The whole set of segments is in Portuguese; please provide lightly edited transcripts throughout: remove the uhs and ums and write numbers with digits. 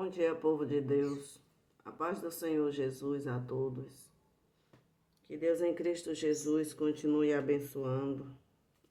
Bom dia, povo de Deus. A paz do Senhor Jesus a todos. Que Deus em Cristo Jesus continue abençoando.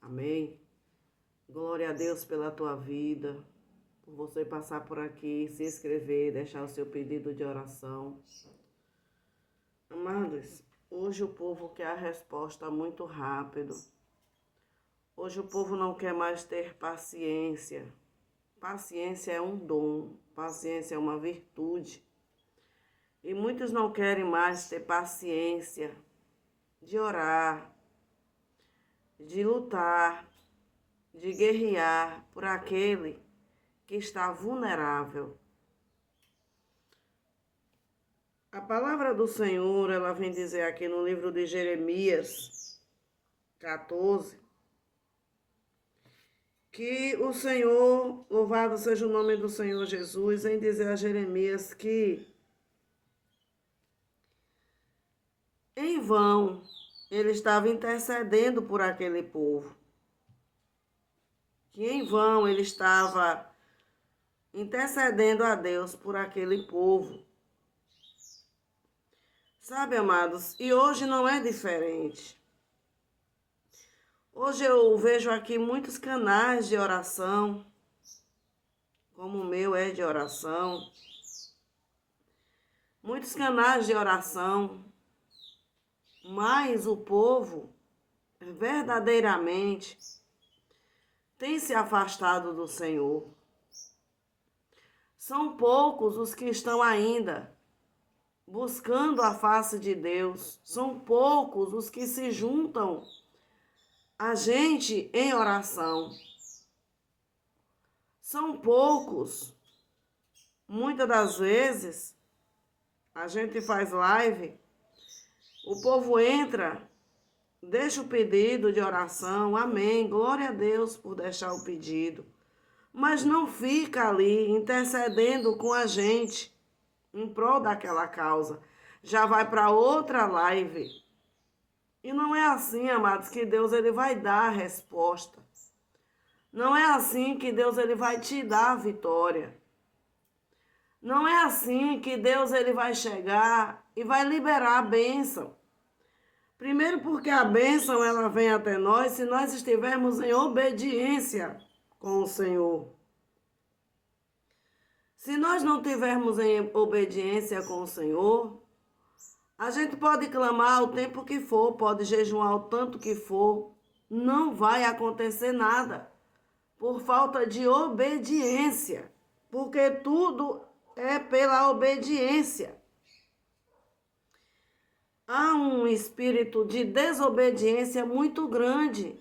Amém. Glória a Deus pela tua vida, por você passar por aqui, se inscrever, deixar o seu pedido de oração. Amados, hoje o povo quer a resposta muito rápido. Hoje o povo não quer mais ter paciência. Paciência é um dom, paciência é uma virtude. E muitos não querem mais ter paciência de orar, de lutar, de guerrear por aquele que está vulnerável. A palavra do Senhor, ela vem dizer aqui no livro de Jeremias 14, que o Senhor, louvado seja o nome do Senhor Jesus, vem dizer a Jeremias que em vão ele estava intercedendo por aquele povo. Que em vão ele estava intercedendo a Deus por aquele povo. Sabe, amados, e hoje não é diferente. Hoje eu vejo aqui muitos canais de oração, como o meu é de oração. Muitos canais de oração, mas o povo verdadeiramente tem se afastado do Senhor. São poucos os que estão ainda buscando a face de Deus. São poucos os que se juntam a gente em oração. São poucos. Muitas das vezes a gente faz live, o povo entra, deixa o pedido de oração, amém, glória a Deus por deixar o pedido, mas não fica ali intercedendo com a gente em prol daquela causa. Já vai para outra live. E não é assim, amados, que Deus ele vai dar a resposta. Não é assim que Deus ele vai te dar a vitória. Não é assim que Deus ele vai chegar e vai liberar a bênção. Primeiro porque a bênção ela vem até nós se nós estivermos em obediência com o Senhor. Se nós não tivermos em obediência com o Senhor, a gente pode clamar o tempo que for, pode jejuar o tanto que for, não vai acontecer nada, por falta de obediência, porque tudo é pela obediência. Há um espírito de desobediência muito grande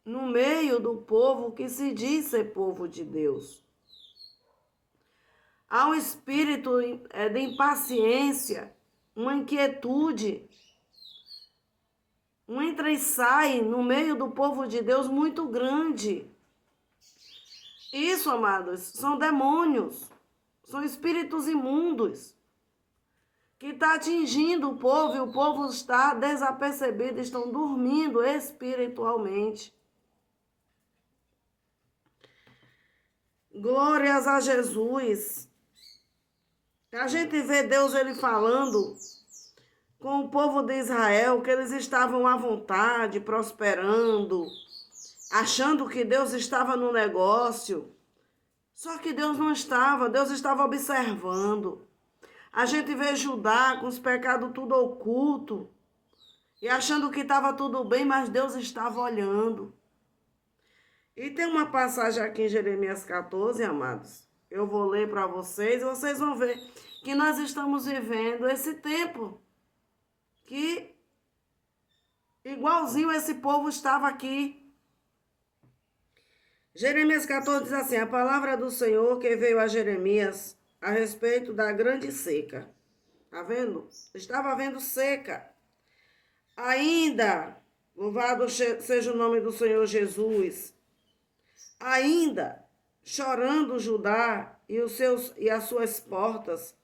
no meio do povo que se diz ser povo de Deus. Há um espírito de impaciência, uma inquietude, um entra e sai no meio do povo de Deus muito grande. Isso, amados, são demônios, são espíritos imundos que estão atingindo o povo e o povo está desapercebido, estão dormindo espiritualmente. Glórias a Jesus. A gente vê Deus ele falando com o povo de Israel que eles estavam à vontade, prosperando, achando que Deus estava no negócio. Só que Deus não estava, Deus estava observando. A gente vê Judá com os pecados tudo oculto e achando que estava tudo bem, mas Deus estava olhando. E tem uma passagem aqui em Jeremias 14, amados. Eu vou ler para vocês e vocês vão ver que nós estamos vivendo esse tempo que igualzinho esse povo estava aqui. Jeremias 14 diz assim: a palavra do Senhor que veio a Jeremias a respeito da grande seca. Tá vendo? Estava havendo seca. Ainda, louvado seja o nome do Senhor Jesus, ainda chorando Judá e as suas portas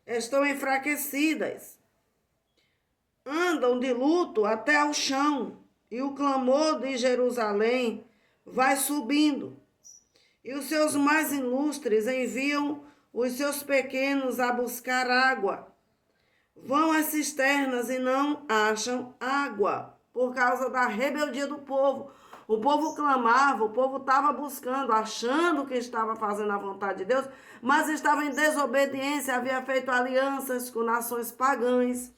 estão enfraquecidas. Andam de luto até ao chão, e o clamor de Jerusalém vai subindo. E os seus mais ilustres enviam os seus pequenos a buscar água. Vão às cisternas e não acham água, por causa da rebeldia do povo. O povo clamava, o povo estava buscando, achando que estava fazendo a vontade de Deus, mas estava em desobediência, havia feito alianças com nações pagãs,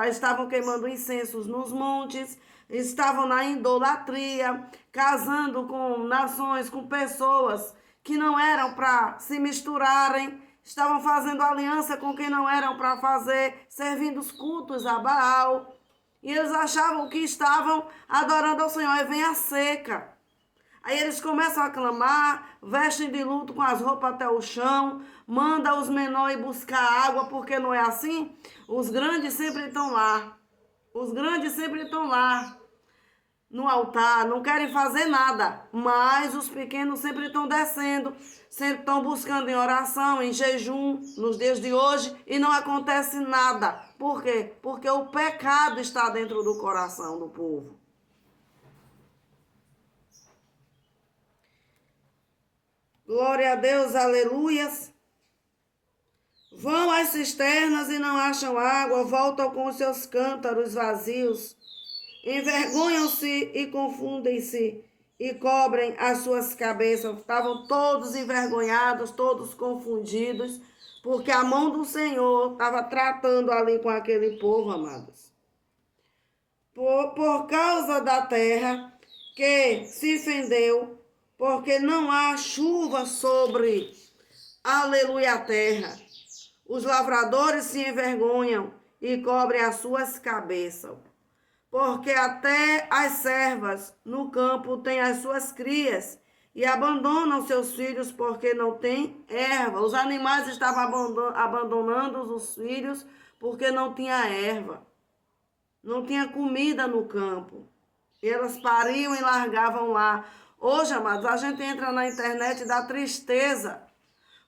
estavam queimando incensos nos montes, estavam na idolatria, casando com nações, com pessoas que não eram para se misturarem, estavam fazendo aliança com quem não eram para fazer, servindo os cultos a Baal. E eles achavam que estavam adorando ao Senhor. Aí vem a seca. Aí eles começam a clamar, vestem de luto com as roupas até o chão, manda os menores buscar água, porque não é assim? Os grandes sempre estão lá. Os grandes sempre estão lá no altar, não querem fazer nada, mas os pequenos sempre estão descendo, sempre estão buscando em oração, em jejum, nos dias de hoje, e não acontece nada. Por quê? Porque o pecado está dentro do coração do povo. Glória a Deus, aleluias. Vão às cisternas e não acham água, voltam com os seus cântaros vazios. Envergonham-se e confundem-se e cobrem as suas cabeças. Estavam todos envergonhados, todos confundidos, porque a mão do Senhor estava tratando ali com aquele povo, amados. Por causa da terra que se fendeu, porque não há chuva sobre, aleluia, a terra. Os lavradores se envergonham e cobrem as suas cabeças. Porque até as servas no campo têm as suas crias e abandonam seus filhos porque não têm erva. Os animais estavam abandonando os filhos porque não tinha erva. Não tinha comida no campo. E elas pariam e largavam lá. Hoje, amados, a gente entra na internet e dá tristeza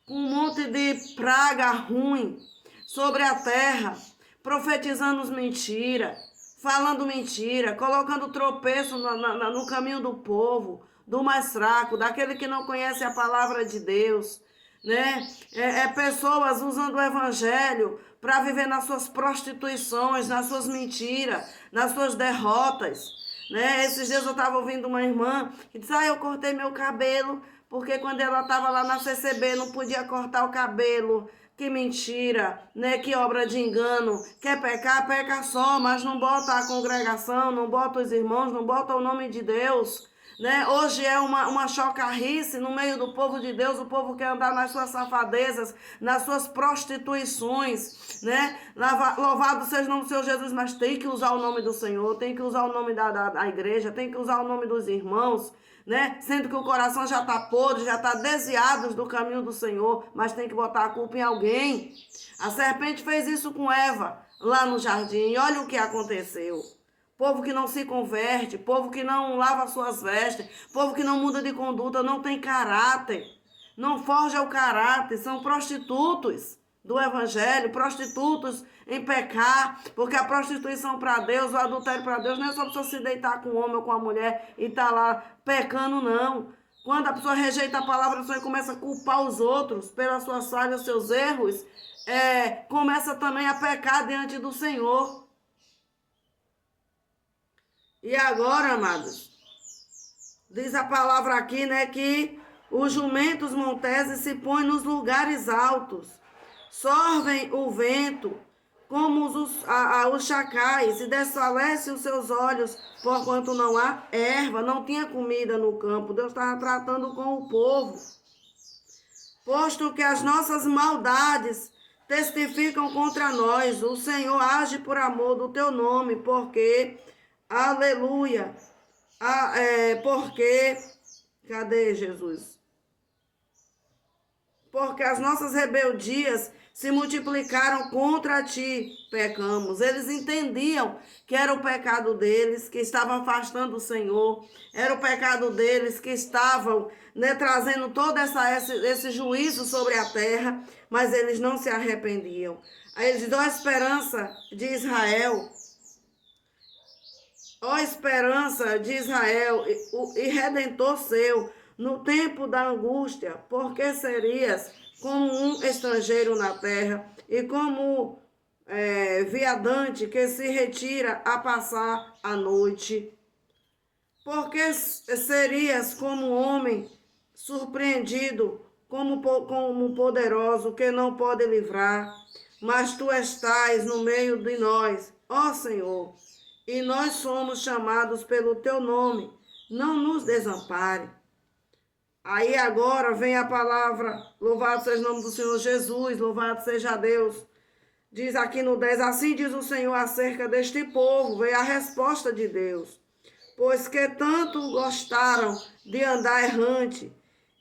com um monte de praga ruim sobre a terra, profetizando mentira, falando mentira, colocando tropeço no caminho do povo, do mais fraco, daquele que não conhece a palavra de Deus, né? Pessoas usando o evangelho para viver nas suas prostituições, nas suas mentiras, nas suas derrotas, né? Esses dias eu estava ouvindo uma irmã que disse, eu cortei meu cabelo, porque quando ela estava lá na CCB não podia cortar o cabelo. Que mentira, né? Que obra de engano. Quer pecar, peca só, mas não bota a congregação, não bota os irmãos, não bota o nome de Deus, né? Hoje é uma chocarrice no meio do povo de Deus. O povo quer andar nas suas safadezas, nas suas prostituições, né? Louvado seja o nome do Senhor Jesus, mas tem que usar o nome do Senhor, tem que usar o nome da igreja, tem que usar o nome dos irmãos, né? Sendo que o coração já está podre, já está desviado do caminho do Senhor, mas tem que botar a culpa em alguém. A serpente fez isso com Eva lá no jardim, e olha o que aconteceu. Povo que não se converte, povo que não lava suas vestes, povo que não muda de conduta, não tem caráter, não forja o caráter, são prostitutos do evangelho, prostitutos em pecar, porque a prostituição para Deus, o adultério para Deus, não é só para você se deitar com um homem ou com uma mulher e estar lá pecando, não. Quando a pessoa rejeita a palavra do Senhor e começa a culpar os outros pelas suas falhas, seus erros, começa também a pecar diante do Senhor. E agora, amados, diz a palavra aqui, né, que os jumentos monteses se põem nos lugares altos, sorvem o vento como os chacais e desfalecem os seus olhos, porquanto não há erva, não tinha comida no campo. Deus estava tratando com o povo. Posto que as nossas maldades testificam contra nós, o Senhor age por amor do teu nome, porque, aleluia, cadê Jesus? Porque as nossas rebeldias se multiplicaram contra ti, pecamos. Eles entendiam que era o pecado deles, que estavam afastando o Senhor, era o pecado deles, que estavam, né, trazendo todo esse juízo sobre a terra, mas eles não se arrependiam. Aí eles dão a esperança de Israel, ó esperança de Israel e Redentor seu, no tempo da angústia, porque serias como um estrangeiro na terra e como viadante que se retira a passar a noite. Porque serias como homem surpreendido, como poderoso que não pode livrar, mas tu estás no meio de nós, ó Senhor, e nós somos chamados pelo teu nome, não nos desampare. Aí agora vem a palavra, louvado seja o nome do Senhor Jesus, louvado seja Deus. Diz aqui no 10, assim diz o Senhor acerca deste povo, veio a resposta de Deus. Pois que tanto gostaram de andar errante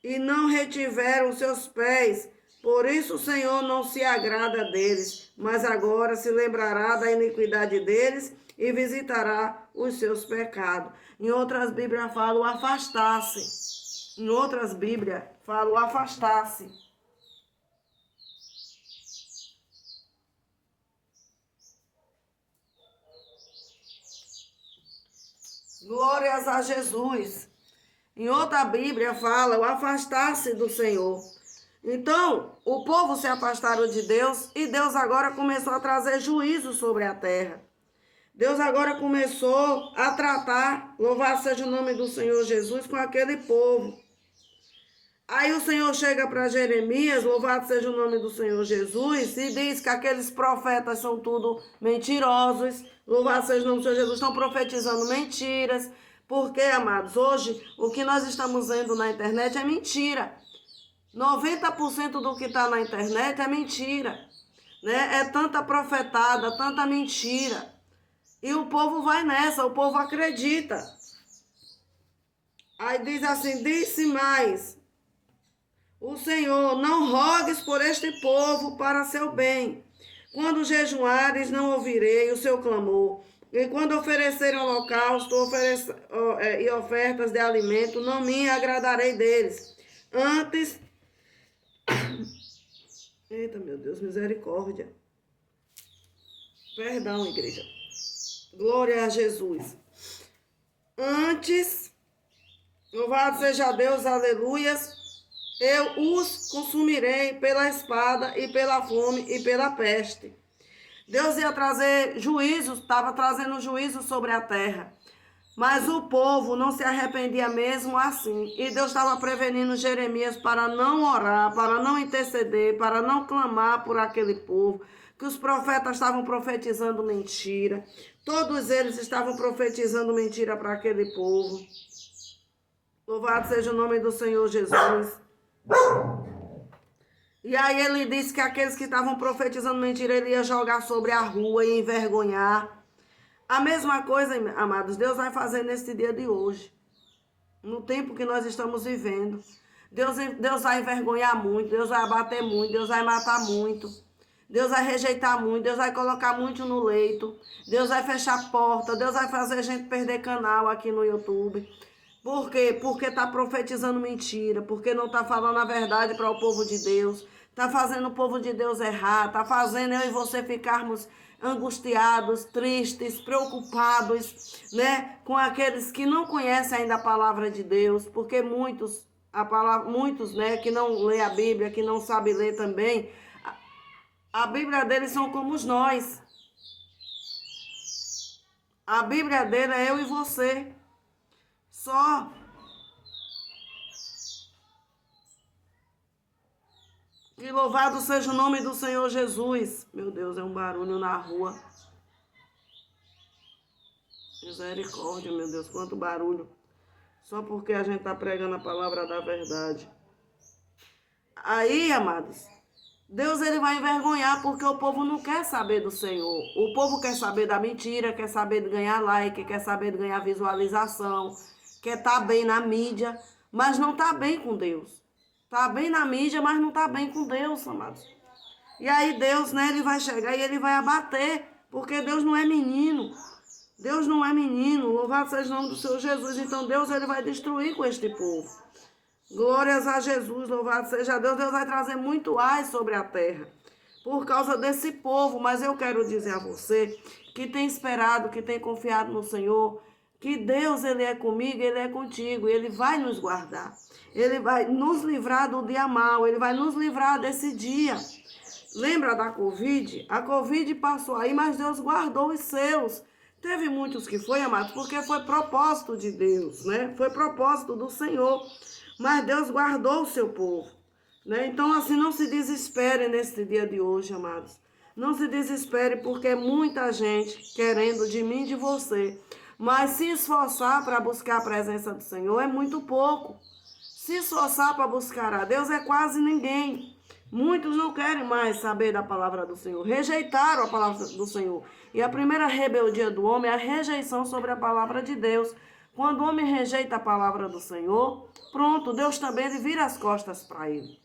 e não retiveram seus pés, por isso o Senhor não se agrada deles, mas agora se lembrará da iniquidade deles e visitará os seus pecados. Em outras Bíblias fala o afastar-se. Em outras Bíblias fala o afastar-se. Glórias a Jesus. Em outra Bíblia fala o afastar-se do Senhor. Então, o povo se afastaram de Deus e Deus agora começou a trazer juízo sobre a terra. Deus agora começou a tratar, louvado seja o nome do Senhor Jesus, com aquele povo. Aí o Senhor chega para Jeremias, louvado seja o nome do Senhor Jesus, e diz que aqueles profetas são tudo mentirosos, louvado seja o nome do Senhor Jesus, estão profetizando mentiras, porque, amados, hoje o que nós estamos vendo na internet é mentira. 90% do que está na internet é mentira, né? É tanta profetada, tanta mentira. E o povo vai nessa, o povo acredita. Aí diz assim, disse mais... O Senhor, não rogues por este povo para seu bem. Quando jejuares, não ouvirei o seu clamor. E quando oferecerem holocausto e ofertas de alimento, não me agradarei deles. Antes... Eita, meu Deus, misericórdia. Perdão, igreja. Glória a Jesus. Antes, louvado seja Deus, aleluias. Eu os consumirei pela espada e pela fome e pela peste. Deus ia trazer juízo, estava trazendo juízo sobre a terra. Mas o povo não se arrependia mesmo assim. E Deus estava prevenindo Jeremias para não orar, para não interceder, para não clamar por aquele povo. Que os profetas estavam profetizando mentira. Todos eles estavam profetizando mentira para aquele povo. Louvado seja o nome do Senhor Jesus. E aí ele disse que aqueles que estavam profetizando mentira, ele ia jogar sobre a rua e envergonhar. A mesma coisa, amados, Deus vai fazer nesse dia de hoje. No tempo que nós estamos vivendo. Deus vai envergonhar muito, Deus vai abater muito, Deus vai matar muito. Deus vai rejeitar muito, Deus vai colocar muito no leito. Deus vai fechar a porta, Deus vai fazer a gente perder canal aqui no YouTube. Por quê? Porque está profetizando mentira, porque não está falando a verdade para o povo de Deus, está fazendo o povo de Deus errar, está fazendo eu e você ficarmos angustiados, tristes, preocupados, né, com aqueles que não conhecem ainda a palavra de Deus, porque muitos, né, que não lê a Bíblia, que não sabem ler também, a Bíblia deles são como nós. A Bíblia dele é eu e você. Só. E louvado seja o nome do Senhor Jesus. Meu Deus, é um barulho na rua. Misericórdia, meu Deus, quanto barulho. Só porque a gente está pregando a palavra da verdade. Aí, amados, Deus ele vai envergonhar porque o povo não quer saber do Senhor. O povo quer saber da mentira, quer saber de ganhar like, quer saber de ganhar visualização, quer estar bem na mídia, mas não está bem com Deus. Está bem na mídia, mas não está bem com Deus, amados. E aí Deus, né, ele vai chegar e ele vai abater, porque Deus não é menino. Deus não é menino, louvado seja o nome do Senhor Jesus. Então Deus ele vai destruir com este povo. Glórias a Jesus, louvado seja Deus. Deus vai trazer muito ai sobre a terra por causa desse povo. Mas eu quero dizer a você que tem esperado, que tem confiado no Senhor, que Deus ele é comigo, ele é contigo, ele vai nos guardar. Ele vai nos livrar do dia mal, Ele vai nos livrar desse dia. Lembra da Covid? A Covid passou aí, mas Deus guardou os seus. Teve muitos que foi, amados, porque foi propósito de Deus, né? Foi propósito do Senhor. Mas Deus guardou o seu povo, né? Então, assim, não se desespere nesse dia de hoje, amados. Não se desespere, porque muita gente querendo de mim e de você. Mas se esforçar para buscar a presença do Senhor é muito pouco. Se esforçar para buscar a Deus é quase ninguém. Muitos não querem mais saber da palavra do Senhor. Rejeitaram a palavra do Senhor. E a primeira rebeldia do homem é a rejeição sobre a palavra de Deus. Quando o homem rejeita a palavra do Senhor, pronto, Deus também ele vira as costas para ele.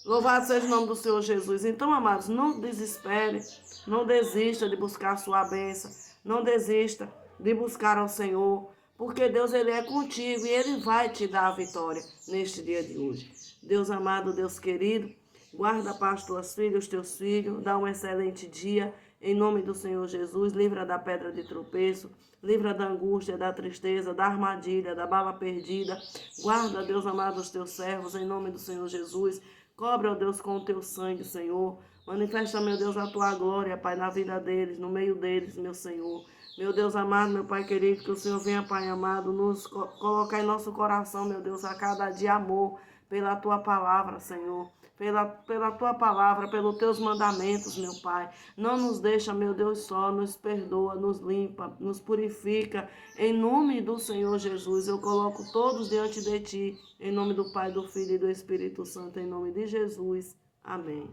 Louvado seja o nome do Senhor Jesus. Então, amados, não desespere, não desista de buscar a sua bênção, não desista de buscar ao Senhor, porque Deus ele é contigo e Ele vai te dar a vitória neste dia de hoje. Deus amado, Deus querido, guarda a paz tuas filhas, os teus filhos, dá um excelente dia, em nome do Senhor Jesus, livra da pedra de tropeço, livra da angústia, da tristeza, da armadilha, da bala perdida, guarda, Deus amado, os teus servos, em nome do Senhor Jesus, cobre, ó Deus, com o teu sangue, Senhor, manifesta, meu Deus, a tua glória, Pai, na vida deles, no meio deles, meu Senhor. Meu Deus amado, meu Pai querido, que o Senhor venha, Pai amado, nos colocar em nosso coração, meu Deus, a cada dia amor pela Tua palavra, Senhor. Pela Tua palavra, pelos Teus mandamentos, meu Pai. Não nos deixa, meu Deus, só, nos perdoa, nos limpa, nos purifica. Em nome do Senhor Jesus, eu coloco todos diante de Ti. Em nome do Pai, do Filho e do Espírito Santo, em nome de Jesus. Amém.